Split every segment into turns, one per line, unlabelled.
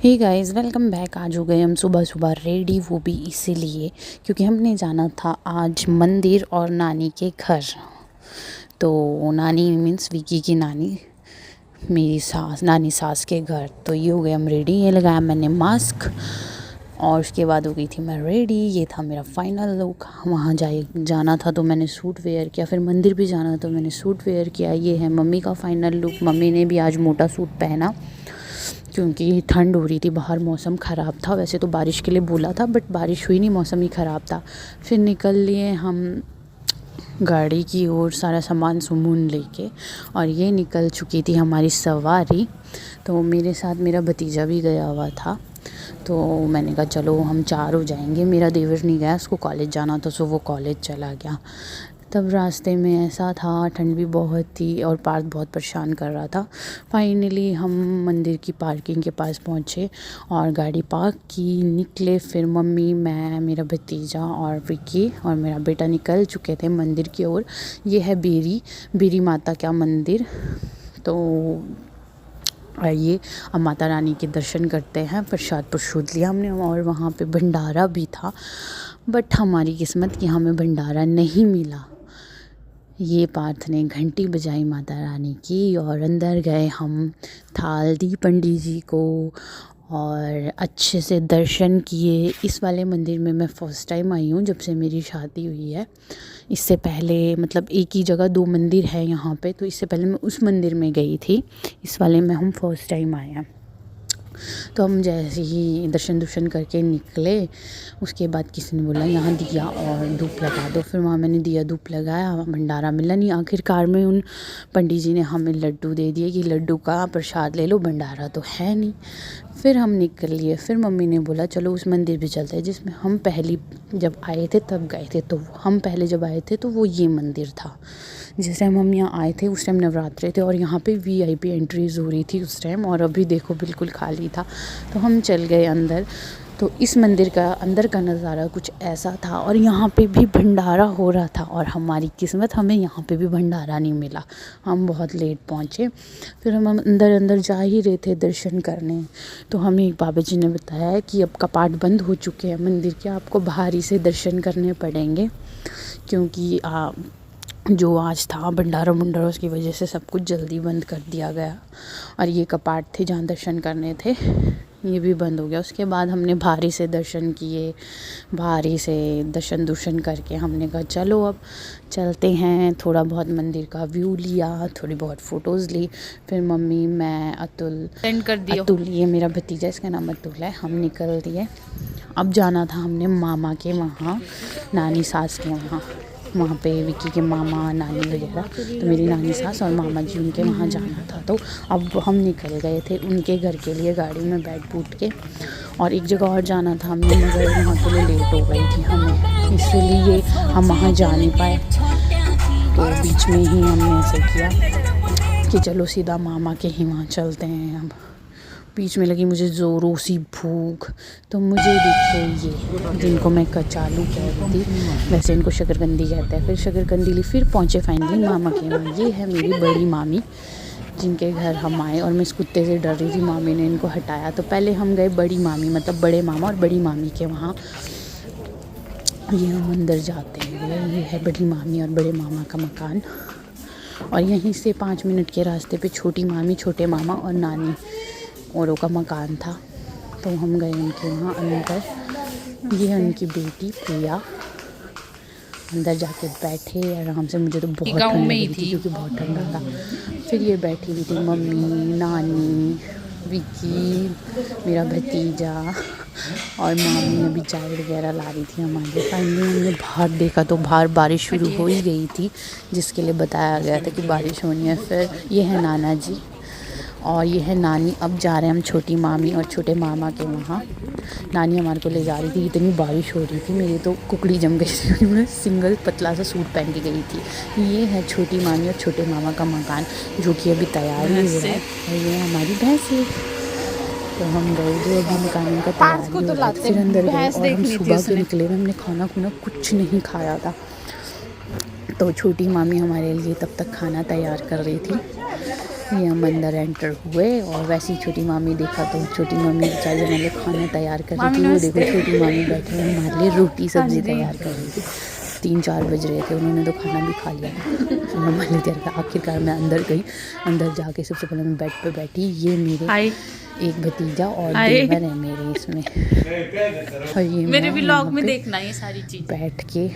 Hey guys, welcome back. आज हो गए हम सुबह सुबह रेडी, वो भी इसीलिए क्योंकि हमने जाना था आज मंदिर और नानी के घर। तो नानी मीन्स विकी की नानी, मेरी सास, नानी सास के घर। तो ये हो गए हम रेडी। ये लगाया मैंने मास्क और उसके बाद हो गई थी मैं रेडी। ये था मेरा फाइनल लुक। वहाँ जाना था तो मैंने सूट वेयर किया, फिर मंदिर भी जाना तो मैंने सूट वेयर किया। ये है मम्मी का फाइनल लुक। मम्मी ने भी आज मोटा सूट पहना क्योंकि ठंड हो रही थी बाहर, मौसम ख़राब था। वैसे तो बारिश के लिए बोला था बट बारिश हुई नहीं, मौसम ही ख़राब था। फिर निकल लिए हम गाड़ी की ओर, सारा सामान सुमून लेके, और ये निकल चुकी थी हमारी सवारी। तो मेरे साथ मेरा भतीजा भी गया हुआ था। तो मैंने कहा चलो हम 4 हो जाएंगे। मेरा देवर नहीं गया, उसको कॉलेज जाना था, सो वो कॉलेज चला गया। तब रास्ते में ऐसा था, ठंड भी बहुत थी और पार्क बहुत परेशान कर रहा था। फाइनली हम मंदिर की पार्किंग के पास पहुँचे और गाड़ी पार्क की, निकले। फिर मम्मी, मैं, मेरा भतीजा और विक्की और मेरा बेटा निकल चुके थे मंदिर की ओर। ये है बेरी माता का मंदिर। तो आइए अब माता रानी के दर्शन करते हैं। प्रसाद लिया हमने और वहाँ पे भंडारा भी था, बट हमारी किस्मत कि हमें भंडारा नहीं मिला। ये पार्थ ने घंटी बजाई माता रानी की और अंदर गए हम, थाल दी पंडित जी को और अच्छे से दर्शन किए। इस वाले मंदिर में मैं फ़र्स्ट टाइम आई हूँ जब से मेरी शादी हुई है। इससे पहले मतलब एक ही जगह 2 मंदिर है यहाँ पे, तो इससे पहले मैं उस मंदिर में गई थी। इस वाले में हम फ़र्स्ट टाइम आए हैं। तो हम जैसे ही दर्शन करके निकले, उसके बाद किसी ने बोला यहाँ दिया और धूप लगा दो। फिर वहाँ मैंने दिया धूप लगाया, भंडारा मिला नहीं। आखिरकार में उन पंडित जी ने हमें लड्डू दे दिए कि लड्डू का प्रसाद ले लो, भंडारा तो है नहीं। फिर हम निकल लिए। फिर मम्मी ने बोला चलो उस मंदिर भी चलते हैं जिसमें हम पहली जब आए थे तब गए थे। तो हम पहले जब आए थे तो वो ये मंदिर था। जिस टाइम हम यहाँ आए थे उस टाइम नवरात्रे थे और यहाँ पे VIP एंट्रीज़ हो रही थी उस टाइम, और अभी देखो बिल्कुल खाली था। तो हम चल गए अंदर। तो इस मंदिर का अंदर का नज़ारा कुछ ऐसा था और यहाँ पे भी भंडारा हो रहा था, और हमारी किस्मत, हमें यहाँ पे भी भंडारा नहीं मिला। हम बहुत लेट पहुँचे। फिर हम अंदर जा ही रहे थे दर्शन करने, तो हमें एक बाबा जी ने बताया कि अब कपाट बंद हो चुके हैं मंदिर के, आपको बाहर ही से दर्शन करने पड़ेंगे क्योंकि जो आज था भंडारा उसकी वजह से सब कुछ जल्दी बंद कर दिया गया। और ये कपाट थे जहाँ दर्शन करने थे, ये भी बंद हो गया। उसके बाद हमने भारी से दर्शन किए। भारी से दर्शन करके हमने कहा चलो अब चलते हैं। थोड़ा बहुत मंदिर का व्यू लिया, थोड़ी बहुत फ़ोटोज़ ली। फिर मम्मी, मैं, अतुल, ये मेरा भतीजा, इसका नाम अतुल है, हम निकल दिए। अब जाना था हमने मामा के वहाँ, नानी सास के वहाँ पे विक्की के मामा, नानी वगैरह। तो मेरी नानी सास और मामा जी, उनके वहाँ जाना था। तो अब हम निकल गए थे उनके घर के लिए गाड़ी में बैठ बूठ के, और एक जगह और जाना था हमने, मगर वहाँ के लिए लेट हो गई थी हमें, इसलिए हम वहाँ जा नहीं पाए। तो बीच में ही हमने ऐसे किया कि चलो सीधा मामा के ही वहाँ चलते हैं। अब बीच में लगी मुझे ज़ोरों सी भूख, तो मुझे दिखे ये जिनको मैं कचालू कह रही थी, वैसे इनको शकरकंदी कहते हैं। फिर शकरकंदी ली, फिर पहुँचे फाइनली मामा के वहाँ। ये है मेरी बड़ी मामी जिनके घर हम आए, और मैं इस कुत्ते से डर रही थी, मामी ने इनको हटाया। तो पहले हम गए बड़ी मामी, मतलब बड़े मामा और बड़ी मामी के वहाँ। ये हम अंदर जाते हैं, ये है बड़ी मामी और बड़े मामा का मकान, और यहीं से 5 मिनट के रास्ते पे छोटी मामी, छोटे मामा और नानी औरों का मकान था। तो हम गए उनके वहाँ अंदर। ये है उनकी बेटी प्रिया। अंदर जाके बैठे आराम से। मुझे तो बहुत ठंड लगी थी क्योंकि बहुत ठंडा था। फिर ये बैठी हुई थी मम्मी, नानी, विक्की, मेरा भतीजा और मामी अभी चाय वगैरह ला रही थी हमारे। फाइनली हमने बाहर देखा तो बाहर बारिश शुरू हो ही गई थी, जिसके लिए बताया गया था कि बारिश होनी है। फिर ये है नाना जी और ये है नानी। अब जा रहे हैं हम छोटी मामी और छोटे मामा के वहाँ। नानी हमारे को ले जा रही थी, इतनी बारिश हो रही थी मेरी तो कुकड़ी जम गई थी। मैं सिंगल पतला सा सूट पहन के गई थी। ये है छोटी मामी और छोटे मामा का मकान, जो कि अभी तैयार नहीं हुआ है, और ये हमारी भैंसें। तो हम गए थे, अभी मकान का तैयार हो रहा था। फिर अंदर गए और हम सुबह के निकले हुए, हमने खाना खुना कुछ नहीं खाया था। तो छोटी मामी हमारे लिए तब तक खाना तैयार कर रही थी। ये हम अंदर एंटर हुए और वैसे ही छोटी मामी देखा तो छोटी मामी बेचारी हमारे लिए खाना तैयार कर रही थी। वो देखो छोटी मामी बैठे हुए हमारे लिए रोटी सब्ज़ी तैयार कर रही थी। 3-4 बज रहे थे, उन्होंने तो खाना भी खा लिया था। फिर मम्मा ने तैयार किया। आखिरकार मैं अंदर गई, अंदर जाके सबसे पहले मैं बेड पे बैठी। ये मेरे एक भतीजा और देवर है मेरे इसमें, और ये
मेरे व्लॉग में देखना ये सारी चीज़
बैठ के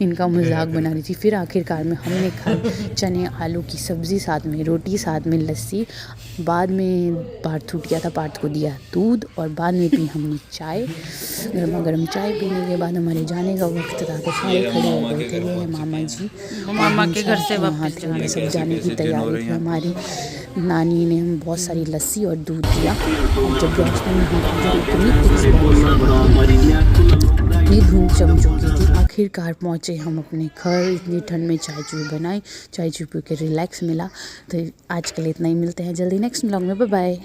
इनका मजाक बना रही थी। फिर आखिरकार में हमने खाई चने आलू की सब्ज़ी, साथ में रोटी, साथ में लस्सी। बाद में पार्थ छूट गया था, पार्थ को दिया दूध, और बाद में पी हमने चाय। गर्मा गर्म चाय पीने के बाद हमारे जाने का वक्त था, तो सारे खड़े हो गए थे। ये मामा जी,
मामा के घर से वापस
सब जाने की तैयारी थी हमारी। नानी ने हमें बहुत सारी लस्सी और दूध दिया। जब इतनी धूप जम चुकी थी, आखिरकार पहुँचे हम अपने घर। इतनी ठंड में चाय चूई बनाई, चाय चूई पी के रिलैक्स मिला। तो आज के लिए इतना ही, मिलते हैं जल्दी नेक्स्ट व्लॉग में। Bye bye.